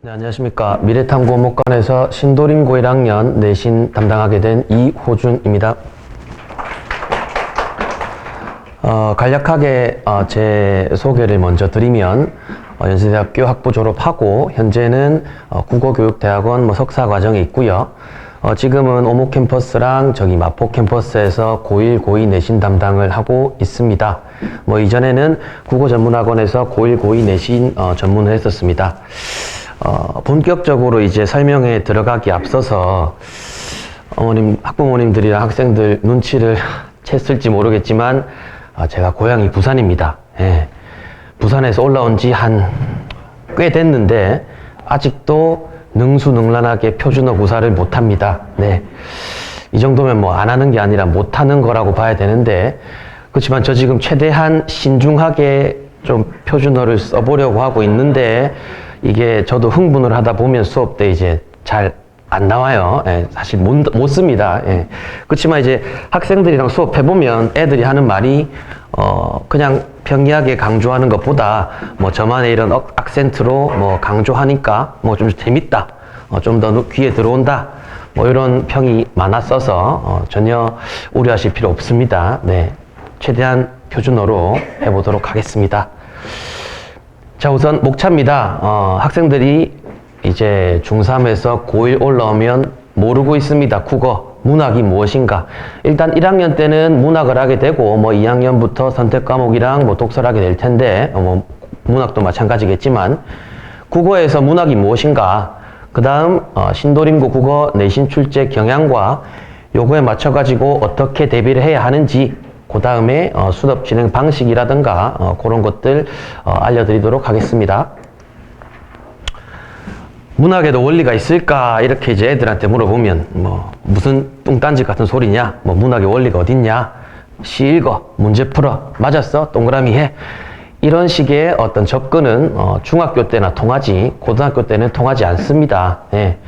네, 안녕하십니까. 미래탐구원목관에서 신도림고 1학년 내신 담당하게 된 이호준입니다. 간략하게 제 소개를 먼저 드리면 연세대학교 학부 졸업하고 현재는 국어교육대학원 석사 과정에 있고요. 지금은 오목 캠퍼스랑 저기 마포 캠퍼스에서 고1, 고2 내신 담당을 하고 있습니다. 이전에는 국어전문학원에서 고1, 고2 내신 전문을 했었습니다. 본격적으로 이제 설명에 들어가기 앞서서 학부모님들이랑 학생들 눈치를 챘을지 모르겠지만 제가 고향이 부산입니다. 예. 부산에서 올라온 지 꽤 됐는데 아직도 능수능란하게 표준어 구사를 못합니다. 네. 이 정도면 안 하는 게 아니라 못하는 거라고 봐야 되는데, 그렇지만 저 지금 최대한 신중하게 좀 표준어를 써보려고 하고 있는데, 이게 저도 흥분을 하다 보면 수업 때 이제 잘 안 나와요. 예, 사실 못 씁니다. 예. 그렇지만 이제 학생들이랑 수업해보면 애들이 하는 말이, 그냥 평이하게 강조하는 것보다 저만의 이런 악센트로 강조하니까 좀 재밌다. 좀 더 귀에 들어온다. 이런 평이 많았어서, 전혀 우려하실 필요 없습니다. 네. 최대한 표준어로 해보도록 하겠습니다. 자, 우선 목차입니다. 학생들이 이제 중3에서 고1 올라오면 모르고 있습니다. 국어, 문학이 무엇인가. 일단 1학년 때는 문학을 하게 되고 2학년부터 선택 과목이랑 독서를 하게 될 텐데 문학도 마찬가지겠지만 국어에서 문학이 무엇인가. 그 다음 신도림고 국어 내신 출제 경향과 요거에 맞춰 가지고 어떻게 대비를 해야 하는지, 그 다음에 수업 진행 방식이라든가 그런 것들 알려드리도록 하겠습니다. 문학에도 원리가 있을까? 이렇게 이제 애들한테 물어보면 무슨 뚱딴지 같은 소리냐? 문학의 원리가 어딨냐? 시 읽어, 문제 풀어, 맞았어? 동그라미 해. 이런 식의 어떤 접근은 중학교 때나 통하지 고등학교 때는 통하지 않습니다. 예.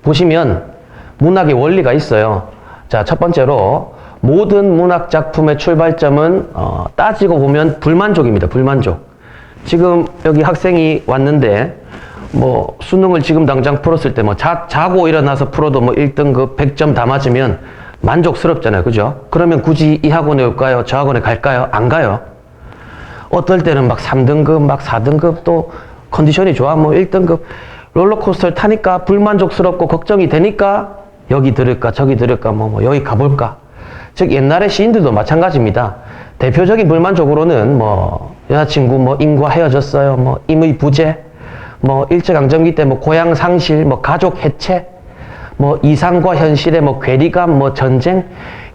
보시면 문학의 원리가 있어요. 자, 첫 번째로 모든 문학 작품의 출발점은 따지고 보면 불만족입니다. 불만족. 지금 여기 학생이 왔는데 수능을 지금 당장 풀었을 때 자고 일어나서 풀어도 1등급 100점 다 맞으면 만족스럽잖아요. 그죠? 그러면 굳이 이 학원에 올까요? 저 학원에 갈까요? 안 가요. 어떨 때는 3등급, 4등급 또 컨디션이 좋아 1등급 롤러코스터를 타니까 불만족스럽고 걱정이 되니까 여기 들을까 저기 들을까 여기 가볼까. 즉 옛날의 시인들도 마찬가지입니다. 대표적인 불만족으로는 여자친구 임과 헤어졌어요. 임의 부재, 일제강점기 때 고향 상실, 가족 해체, 이상과 현실의 괴리감, 전쟁.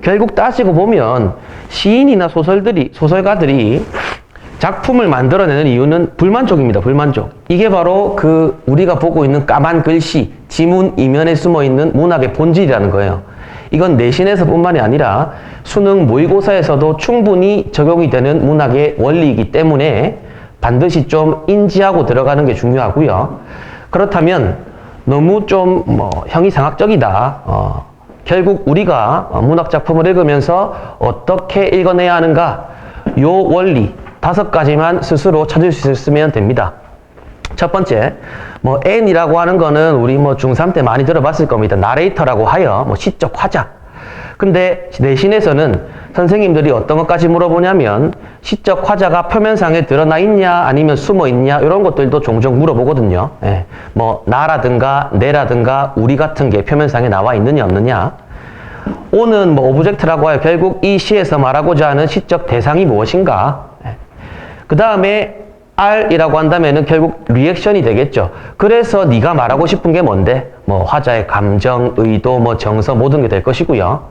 결국 따지고 보면 시인이나 소설가들이 작품을 만들어내는 이유는 불만족입니다. 불만족. 이게 바로 우리가 보고 있는 까만 글씨, 지문 이면에 숨어있는 문학의 본질이라는 거예요. 이건 내신에서 뿐만이 아니라 수능 모의고사에서도 충분히 적용이 되는 문학의 원리이기 때문에 반드시 좀 인지하고 들어가는 게 중요하고요. 그렇다면 너무 좀 형이상학적이다. 결국 우리가 문학작품을 읽으면서 어떻게 읽어내야 하는가, 요 원리 5가지만 스스로 찾을 수 있으면 됩니다. 첫 번째, N이라고 하는 거는 우리 중3 때 많이 들어봤을 겁니다. 나레이터라고 하여 시적 화자. 근데 내신에서는 선생님들이 어떤 것까지 물어보냐면 시적 화자가 표면상에 드러나 있냐 아니면 숨어 있냐 이런 것들도 종종 물어보거든요. 예. 나라든가 내라든가 우리 같은 게 표면상에 나와 있느냐 없느냐. O는 오브젝트라고 하여 결국 이 시에서 말하고자 하는 시적 대상이 무엇인가. 예. 그 다음에 R이라고 한다면은 결국 리액션이 되겠죠. 그래서 네가 말하고 싶은 게 뭔데? 화자의 감정, 의도, 정서 모든 게 될 것이고요.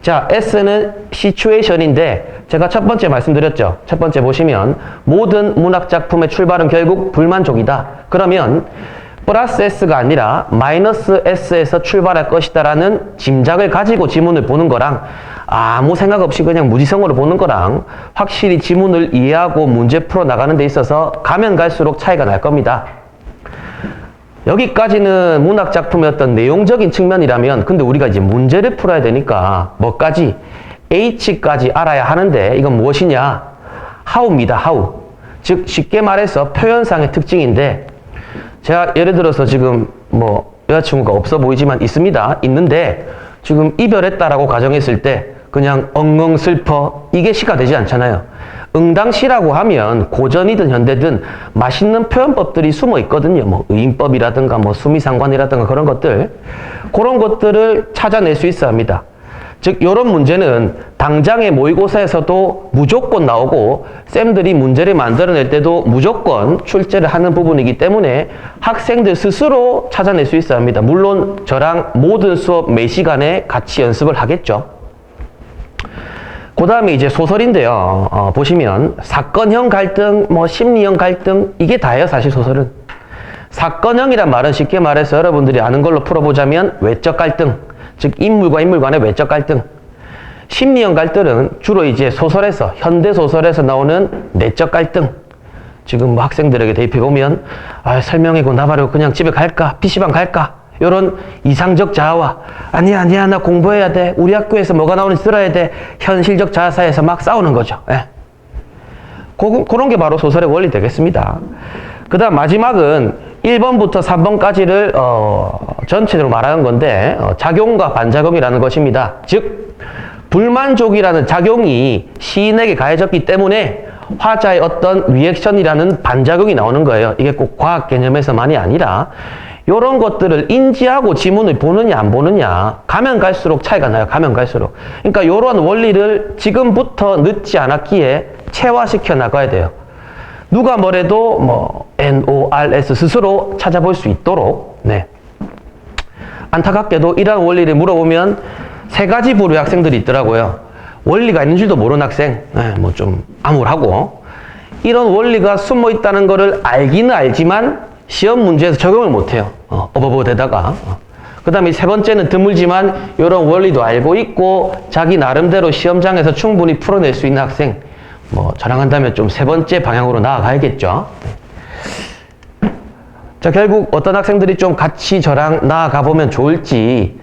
자, S는 시츄에이션인데 제가 첫 번째 말씀드렸죠. 첫 번째 보시면 모든 문학 작품의 출발은 결국 불만족이다. 그러면 플러스 S가 아니라 마이너스 S에서 출발할 것이다 라는 짐작을 가지고 지문을 보는 거랑 아무 생각 없이 그냥 무지성으로 보는 거랑 확실히 지문을 이해하고 문제 풀어 나가는 데 있어서 가면 갈수록 차이가 날 겁니다. 여기까지는 문학 작품의 어떤 내용적인 측면이라면, 근데 우리가 이제 문제를 풀어야 되니까 뭐까지? H까지 알아야 하는데 이건 무엇이냐? how입니다. how. 즉 쉽게 말해서 표현상의 특징인데, 제가 예를 들어서 지금 뭐 여자친구가 없어 보이지만 있습니다. 있는데 지금 이별했다라고 가정했을 때 그냥 엉엉 슬퍼 이게 시가 되지 않잖아요. 응당시라고 하면 고전이든 현대든 맛있는 표현법들이 숨어 있거든요. 뭐 의인법이라든가 뭐 수미상관이라든가 그런 것들, 그런 것들을 찾아낼 수 있어야 합니다. 즉 이런 문제는 당장의 모의고사에서도 무조건 나오고 쌤들이 문제를 만들어낼 때도 무조건 출제를 하는 부분이기 때문에 학생들 스스로 찾아낼 수 있어야 합니다. 물론 저랑 모든 수업 매 시간에 같이 연습을 하겠죠. 그 다음에 이제 소설인데요. 보시면 사건형 갈등, 뭐 심리형 갈등 이게 다예요. 사실 소설은. 사건형이란 말은 쉽게 말해서 여러분들이 아는 걸로 풀어보자면 외적 갈등, 즉 인물과 인물 간의 외적 갈등. 심리형 갈등은 주로 이제 소설에서, 현대 소설에서 나오는 내적 갈등. 지금 뭐 학생들에게 대입해보면 설명이고 나발이고 그냥 집에 갈까? PC방 갈까? 요런 이상적 자아와 아니야 나 공부해야 돼. 우리 학교에서 뭐가 나오는지 들어야 돼. 현실적 자아 사이에서 막 싸우는 거죠. 예. 그런 게 바로 소설의 원리 되겠습니다. 그 다음 마지막은 1번부터 3번까지를 전체적으로 말하는 건데 작용과 반작용이라는 것입니다. 즉 불만족이라는 작용이 시인에게 가해졌기 때문에 화자의 어떤 리액션이라는 반작용이 나오는 거예요. 이게 꼭 과학 개념에서만이 아니라 이런 것들을 인지하고 지문을 보느냐 안 보느냐 가면 갈수록 차이가 나요. 가면 갈수록. 그러니까 이러한 원리를 지금부터 늦지 않았기에 체화시켜 나가야 돼요. 누가 뭐래도 뭐 NORS 스스로 찾아볼 수 있도록. 네. 안타깝게도 이러한 원리를 물어보면 세 가지 부류의 학생들이 있더라고요. 원리가 있는 줄도 모르는 학생, 뭐 좀 암울하고, 이런 원리가 숨어 있다는 거를 알기는 알지만 시험 문제에서 적용을 못해요. 어버버대다가. 그 다음에 세 번째는 드물지만 이런 원리도 알고 있고 자기 나름대로 시험장에서 충분히 풀어낼 수 있는 학생. 뭐 저랑 한다면 좀 세 번째 방향으로 나아가야겠죠. 자, 결국 어떤 학생들이 좀 같이 저랑 나아가 보면 좋을지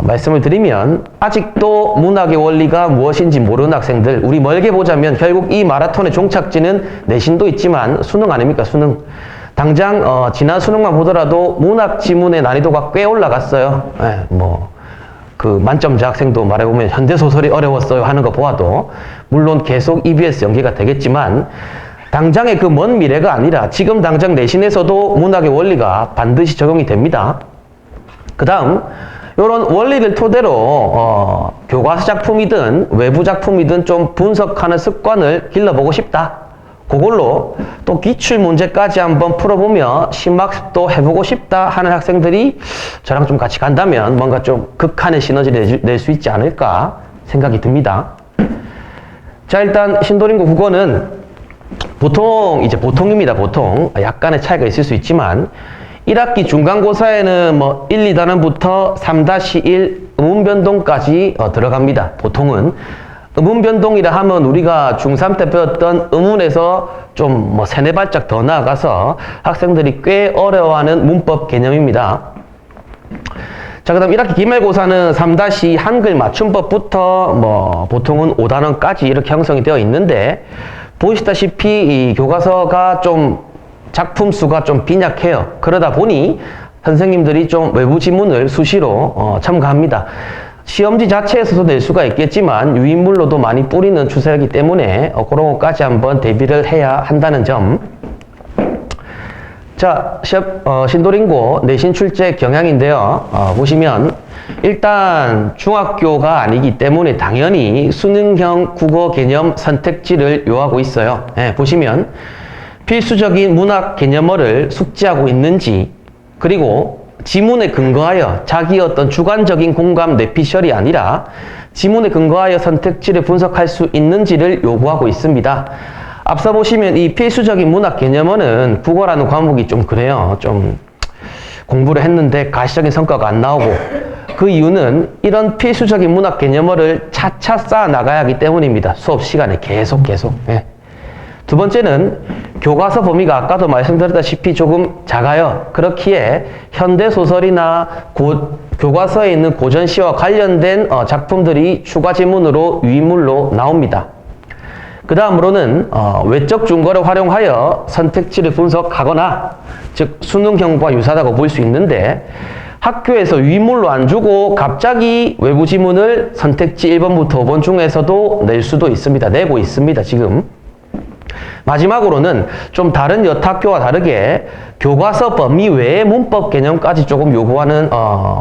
말씀을 드리면 아직도 문학의 원리가 무엇인지 모르는 학생들, 우리 멀게 보자면 결국 이 마라톤의 종착지는 내신도 있지만 수능 아닙니까? 수능. 당장 지난 수능만 보더라도 문학 지문의 난이도가 꽤 올라갔어요. 예, 뭐 그 만점자 학생도 말해보면 현대소설이 어려웠어요 하는 거 보아도 물론 계속 EBS 연계가 되겠지만 당장의 그 먼 미래가 아니라 지금 당장 내신에서도 문학의 원리가 반드시 적용이 됩니다. 그 다음 이런 원리를 토대로 교과서 작품이든 외부 작품이든 좀 분석하는 습관을 길러보고 싶다. 그걸로 또 기출 문제까지 한번 풀어보며 심학습도 해보고 싶다 하는 학생들이 저랑 좀 같이 간다면 뭔가 좀 극한의 시너지를 낼 수 있지 않을까 생각이 듭니다. 자, 일단 신도림고 국어는 보통입니다. 보통 약간의 차이가 있을 수 있지만 1학기 중간고사에는 뭐 1, 2단원부터 3-1 음운변동까지 들어갑니다. 보통은. 음운변동이라 하면 우리가 중3 때 배웠던 음운에서 좀 뭐 세네 발짝 더 나아가서 학생들이 꽤 어려워하는 문법 개념입니다. 자, 그 다음 1학기 기말고사는 3-2 한글 맞춤법부터 뭐 보통은 5단원까지 이렇게 형성이 되어 있는데 보시다시피 이 교과서가 좀 작품 수가 좀 빈약해요. 그러다 보니 선생님들이 좀 외부 지문을 수시로 첨가합니다. 시험지 자체에서도 낼 수가 있겠지만 유인물로도 많이 뿌리는 추세이기 때문에 그런 것까지 한번 대비를 해야 한다는 점. 자, 신도림고 내신 출제 경향인데요. 보시면 일단 중학교가 아니기 때문에 당연히 수능형 국어 개념 선택지를 요하고 있어요. 보시면 필수적인 문학 개념어를 숙지하고 있는지, 그리고 지문에 근거하여 자기 어떤 주관적인 공감 뇌피셜이 아니라 지문에 근거하여 선택지를 분석할 수 있는지를 요구하고 있습니다. 앞서 보시면 이 필수적인 문학 개념어는 국어라는 과목이 좀 그래요. 좀 공부를 했는데 가시적인 성과가 안 나오고, 그 이유는 이런 필수적인 문학 개념어를 차차 쌓아 나가야 하기 때문입니다. 수업 시간에 계속. 두 번째는 교과서 범위가 아까도 말씀드렸다시피 조금 작아요. 그렇기에 현대소설이나 교과서에 있는 고전시와 관련된 작품들이 추가 지문으로 유인물로 나옵니다. 그 다음으로는 외적 증거를 활용하여 선택지를 분석하거나 즉 수능형과 유사하다고 볼 수 있는데 학교에서 유인물로 안 주고 갑자기 외부 지문을 선택지 1번부터 5번 중에서도 낼 수도 있습니다. 내고 있습니다. 지금. 마지막으로는 좀 다른 여타학교와 다르게 교과서 범위 외의 문법 개념까지 조금 요구하는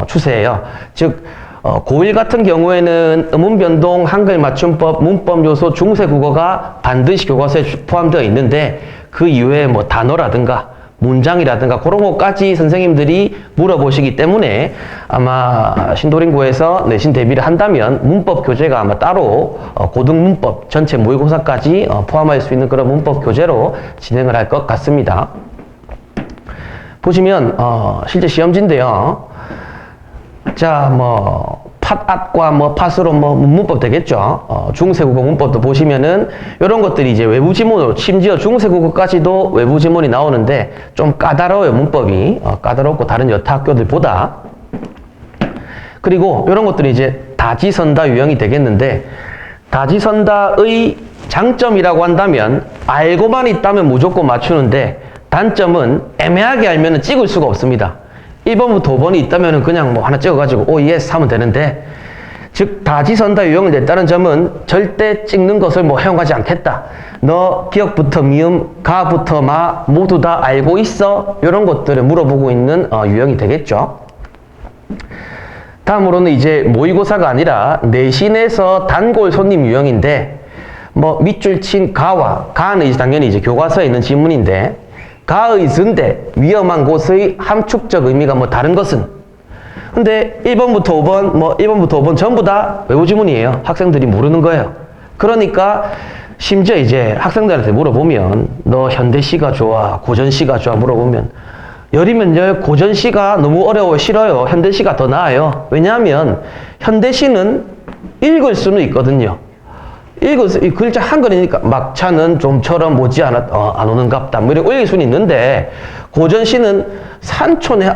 추세예요. 즉 고1 같은 경우에는 음운변동, 한글맞춤법, 문법 요소, 중세국어가 반드시 교과서에 포함되어 있는데 그 이외에 뭐 단어라든가 문장이라든가 그런 것까지 선생님들이 물어보시기 때문에 아마 신도림고에서 내신 대비를 한다면 문법 교재가 아마 따로 고등문법 전체 모의고사까지 포함할 수 있는 그런 문법 교재로 진행을 할 것 같습니다. 보시면 실제 시험지인데요. 자, 뭐 팟앗과 뭐 팟으로 뭐 문법 되겠죠. 중세국어 문법도 보시면은 이런 것들이 이제 외부 지문으로 심지어 중세국어까지도 외부 지문이 나오는데 좀 까다로워요. 문법이 까다롭고 다른 여타 학교들보다. 그리고 이런 것들이 이제 다지선다 유형이 되겠는데 다지선다의 장점이라고 한다면 알고만 있다면 무조건 맞추는데 단점은 애매하게 알면은 찍을 수가 없습니다. 1번부터 5번이 있다면 그냥 뭐 하나 찍어가지고 오 예스 하면 되는데 즉 다지선다 유형을 냈다는 점은 절대 찍는 것을 뭐 허용하지 않겠다. 너 기억부터 미음, 가부터 마 모두 다 알고 있어? 이런 것들을 물어보고 있는 유형이 되겠죠. 다음으로는 이제 모의고사가 아니라 내신에서 단골 손님 유형인데 뭐 밑줄 친 가는 이제 당연히 이제 교과서에 있는 지문인데 가의 전대, 위험한 곳의 함축적 의미가 뭐 다른 것은? 근데 1번부터 5번, 뭐 1번부터 5번 전부 다 외부 지문이에요. 학생들이 모르는 거예요. 그러니까 심지어 이제 학생들한테 물어보면 너 현대시가 좋아, 고전시가 좋아 물어보면 열이면 열 고전시가 너무 어려워 싫어요. 현대시가 더 나아요. 왜냐하면 현대시는 읽을 수는 있거든요. 이 글자 한글이니까 막차는 좀처럼 오지 않았, 안 오는갑다. 뭐 이렇게 읽을 수는 있는데, 고전시는 산촌에,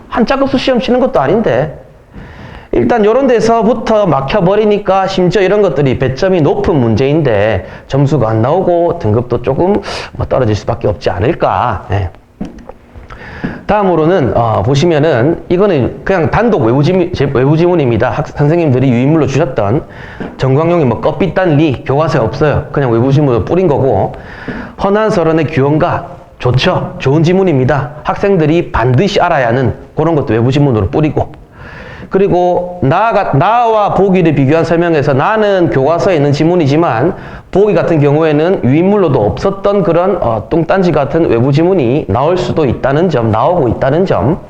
한자급수 시험 치는 것도 아닌데, 일단 요런 데서부터 막혀버리니까 심지어 이런 것들이 배점이 높은 문제인데, 점수가 안 나오고 등급도 조금 떨어질 수밖에 없지 않을까. 네. 다음으로는 보시면은 이거는 그냥 단독 외부 지문입니다. 선생님들이 유인물로 주셨던 정광용이 뭐 껍빛단 리 교과서에 없어요. 그냥 외부 지문으로 뿌린 거고 허난설원의 규언가 좋죠. 좋은 지문입니다. 학생들이 반드시 알아야 하는 그런 것도 외부 지문으로 뿌리고 그리고 나와 보기를 비교한 설명에서 나는 교과서에 있는 지문이지만 보기 같은 경우에는 유인물로도 없었던 그런 뚱딴지 같은 외부 지문이 나올 수도 있다는 점, 나오고 있다는 점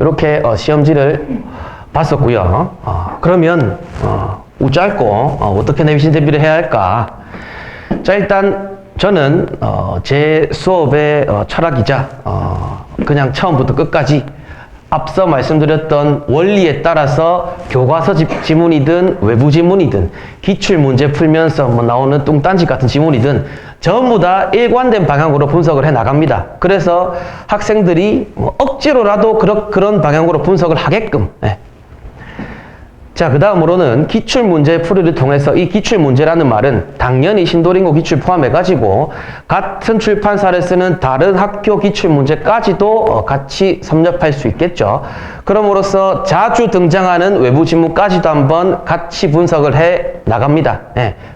이렇게 시험지를 봤었고요. 그러면 짧고 어떻게 내신 대비를 해야 할까? 자 일단 저는 제 수업의 철학이자 그냥 처음부터 끝까지 앞서 말씀드렸던 원리에 따라서 교과서 지문이든 외부 지문이든 기출문제 풀면서 뭐 나오는 뚱딴지 같은 지문이든 전부 다 일관된 방향으로 분석을 해 나갑니다. 그래서 학생들이 뭐 억지로라도 그런 방향으로 분석을 하게끔 자, 그 다음으로는 기출문제 풀이를 통해서 이 기출문제라는 말은 당연히 신도림고 기출 포함해가지고 같은 출판사를 쓰는 다른 학교 기출문제까지도 같이 섭렵할 수 있겠죠. 그럼으로써 자주 등장하는 외부 지문까지도 한번 같이 분석을 해 나갑니다.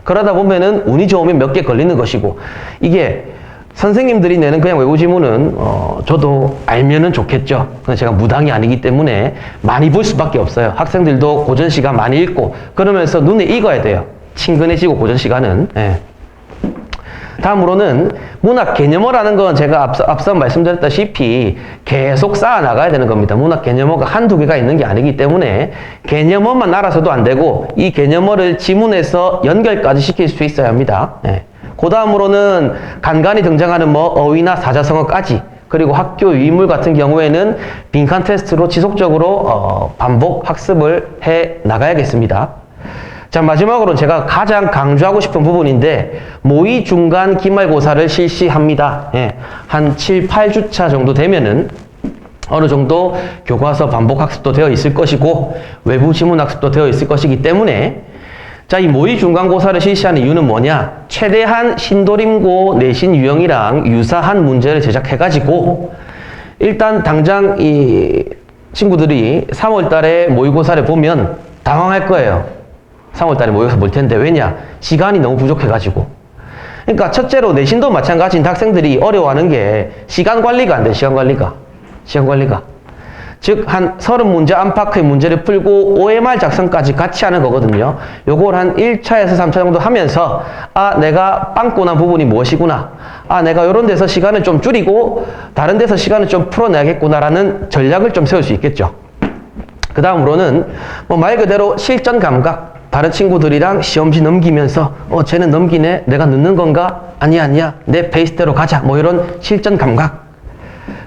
그러다 보면은 운이 좋으면 몇 개 걸리는 것이고 이게 선생님들이 내는 그냥 외부 지문은 저도 알면은 좋겠죠. 근데 제가 무당이 아니기 때문에 많이 볼 수밖에 없어요. 학생들도 고전시가 많이 읽고 그러면서 눈에 익어야 돼요. 친근해지고 고전시가는. 다음으로는 문학 개념어라는 건 제가 앞서 말씀드렸다시피 계속 쌓아 나가야 되는 겁니다. 문학 개념어가 한두 개가 있는 게 아니기 때문에 개념어만 알아서도 안 되고 이 개념어를 지문에서 연결까지 시킬 수 있어야 합니다. 그 다음으로는 간간히 등장하는 뭐 어휘나 사자성어까지 그리고 학교 유인물 같은 경우에는 빈칸 테스트로 지속적으로 반복 학습을 해 나가야겠습니다. 자 마지막으로 제가 가장 강조하고 싶은 부분인데 모의 중간 기말고사를 실시합니다. 한 7, 8주차 정도 되면은 어느 정도 교과서 반복 학습도 되어 있을 것이고 외부 지문 학습도 되어 있을 것이기 때문에 자, 이 모의 중간고사를 실시하는 이유는 뭐냐? 최대한 신도림고 내신 유형이랑 유사한 문제를 제작해가지고 일단 당장 이 친구들이 3월 달에 모의고사를 보면 당황할 거예요. 3월 달에 모의고사 볼 텐데 왜냐? 시간이 너무 부족해가지고. 그러니까 첫째로 내신도 마찬가지인 학생들이 어려워하는 게 시간 관리가 안 돼. 시간 관리가. 즉, 한 30문제 안팎의 문제를 풀고 OMR 작성까지 같이 하는 거거든요. 요걸 한 1차에서 3차 정도 하면서, 아, 내가 빵꾸 난 부분이 무엇이구나. 아, 내가 요런 데서 시간을 좀 줄이고, 다른 데서 시간을 좀 풀어내야겠구나라는 전략을 좀 세울 수 있겠죠. 그 다음으로는, 뭐 말 그대로 실전 감각. 다른 친구들이랑 시험지 넘기면서, 쟤는 넘기네? 내가 늦는 건가? 아니야. 내 페이스대로 가자. 뭐 이런 실전 감각.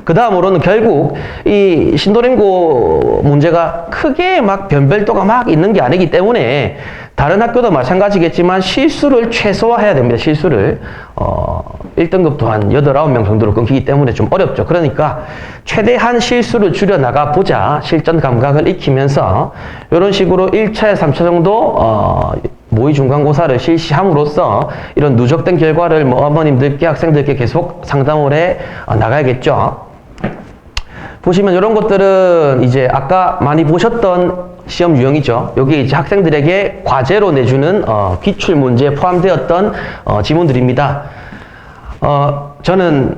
그 다음으로는 결국 이 신도림고 문제가 크게 막 변별도가 막 있는 게 아니기 때문에 다른 학교도 마찬가지겠지만 실수를 최소화해야 됩니다. 실수를 1등급도 한 8, 9명 정도로 끊기기 때문에 좀 어렵죠. 그러니까 최대한 실수를 줄여나가 보자. 실전 감각을 익히면서 이런 식으로 1차에 3차 정도 모의 중간고사를 실시함으로써 이런 누적된 결과를 뭐 어머님들께 학생들께 계속 상담을 해 나가야겠죠. 보시면 이런 것들은 이제 아까 많이 보셨던 시험 유형이죠. 여기 이제 학생들에게 과제로 내주는 기출 문제에 포함되었던 지문들입니다. 저는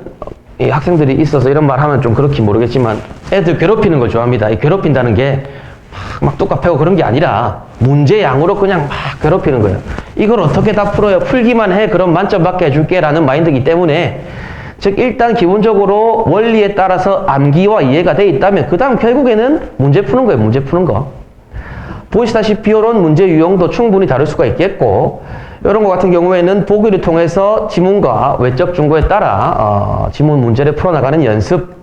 이 학생들이 있어서 이런 말 하면 좀 그렇긴 모르겠지만 애들 괴롭히는 걸 좋아합니다. 이 괴롭힌다는 게 막 뚝딱 패고 그런 게 아니라 문제 양으로 그냥 막 괴롭히는 거예요. 이걸 어떻게 다 풀어요? 풀기만 해. 그럼 만점받게 해줄게 라는 마인드이기 때문에 즉 일단 기본적으로 원리에 따라서 암기와 이해가 돼 있다면 그 다음 결국에는 문제 푸는 거예요. 문제 푸는 거. 보시다시피 이런 문제 유형도 충분히 다를 수가 있겠고 이런 거 같은 경우에는 보기를 통해서 지문과 외적 증거에 따라 지문 문제를 풀어나가는 연습.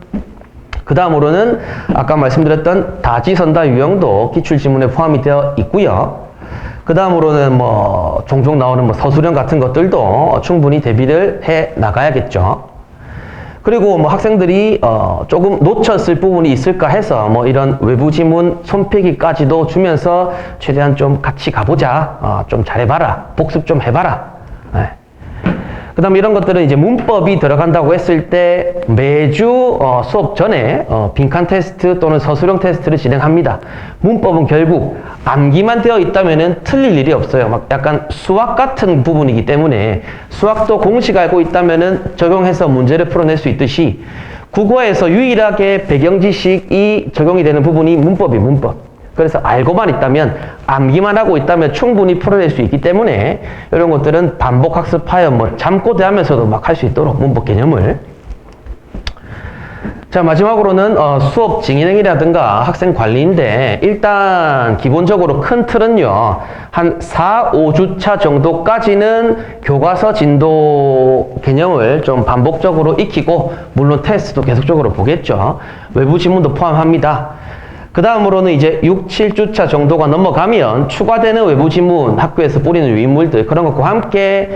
그 다음으로는 아까 말씀드렸던 다지선다 유형도 기출지문에 포함이 되어 있고요. 그 다음으로는 뭐 종종 나오는 뭐 서술형 같은 것들도 충분히 대비를 해 나가야겠죠. 그리고 뭐 학생들이 조금 놓쳤을 부분이 있을까 해서 뭐 이런 외부 지문 손필기까지도 주면서 최대한 좀 같이 가보자. 좀 잘해봐라. 복습 좀 해봐라. 네. 그 다음에 이런 것들은 이제 문법이 들어간다고 했을 때 매주 수업 전에 빈칸 테스트 또는 서술형 테스트를 진행합니다. 문법은 결국 암기만 되어 있다면은 틀릴 일이 없어요. 막 약간 수학 같은 부분이기 때문에 수학도 공식 알고 있다면은 적용해서 문제를 풀어낼 수 있듯이 국어에서 유일하게 배경 지식이 적용이 되는 부분이 문법. 그래서 알고만 있다면 암기만 하고 있다면 충분히 풀어낼 수 있기 때문에 이런 것들은 반복 학습하여 뭐 잠꼬대하면서도 막 할 수 있도록 문법 개념을. 자, 마지막으로는 수업 진행이라든가 학생 관리인데 일단 기본적으로 큰 틀은요 한 4, 5주차 정도까지는 교과서 진도 개념을 좀 반복적으로 익히고 물론 테스트도 계속적으로 보겠죠. 외부 지문도 포함합니다. 그 다음으로는 이제 6, 7주차 정도가 넘어가면 추가되는 외부 지문, 학교에서 뿌리는 유인물들 그런 것과 함께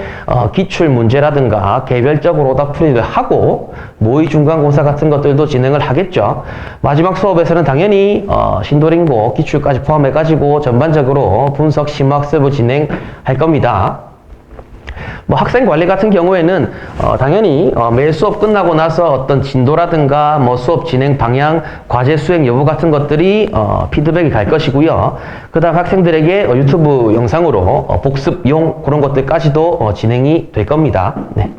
기출 문제라든가 개별적으로 오답풀이를 하고 모의 중간고사 같은 것들도 진행을 하겠죠. 마지막 수업에서는 당연히 신도림고 기출까지 포함해가지고 전반적으로 분석 심화학습을 진행할 겁니다. 뭐 학생 관리 같은 경우에는 당연히 매일 수업 끝나고 나서 어떤 진도라든가 뭐 수업 진행 방향, 과제 수행 여부 같은 것들이 피드백이 갈 것이고요. 그 다음 학생들에게 유튜브 영상으로 복습용 그런 것들까지도 진행이 될 겁니다. 네.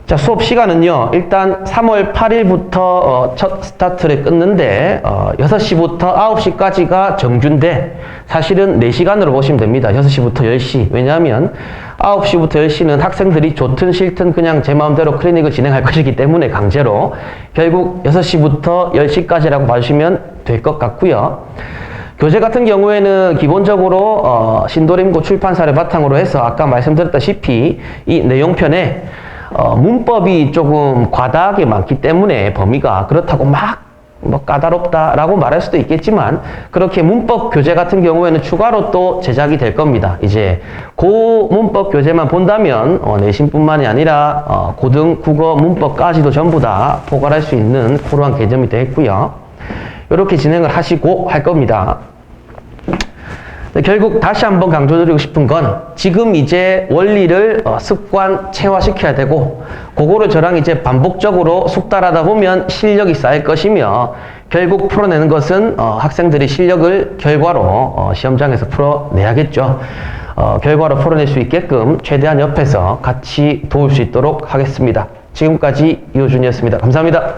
자, 수업 시간은요, 일단 3월 8일부터 첫 스타트를 끊는데 6시부터 9시까지가 정준대 사실은 4시간으로 보시면 됩니다. 6시부터 10시. 왜냐하면 9시부터 10시는 학생들이 좋든 싫든 그냥 제 마음대로 클리닉을 진행할 것이기 때문에 강제로 결국 6시부터 10시까지라고 봐주시면 될 것 같고요. 교재 같은 경우에는 기본적으로 신도림고 출판사를 바탕으로 해서 아까 말씀드렸다시피 이 내용편에 문법이 조금 과다하게 많기 때문에 범위가 그렇다고 막 뭐 까다롭다라고 말할 수도 있겠지만 그렇게 문법 교재 같은 경우에는 추가로 또 제작이 될 겁니다. 이제 고 문법 교재만 본다면 내신뿐만이 아니라 고등 국어 문법까지도 전부 다 포괄할 수 있는 그러한 개념이 되겠고요. 이렇게 진행을 하시고 할 겁니다. 결국 다시 한번 강조드리고 싶은 건 지금 이제 원리를 습관체화시켜야 되고 그거를 저랑 이제 반복적으로 숙달하다 보면 실력이 쌓일 것이며 결국 풀어내는 것은 학생들이 실력을 결과로 시험장에서 풀어내야겠죠. 결과로 풀어낼 수 있게끔 최대한 옆에서 같이 도울 수 있도록 하겠습니다. 지금까지 이호준이었습니다. 감사합니다.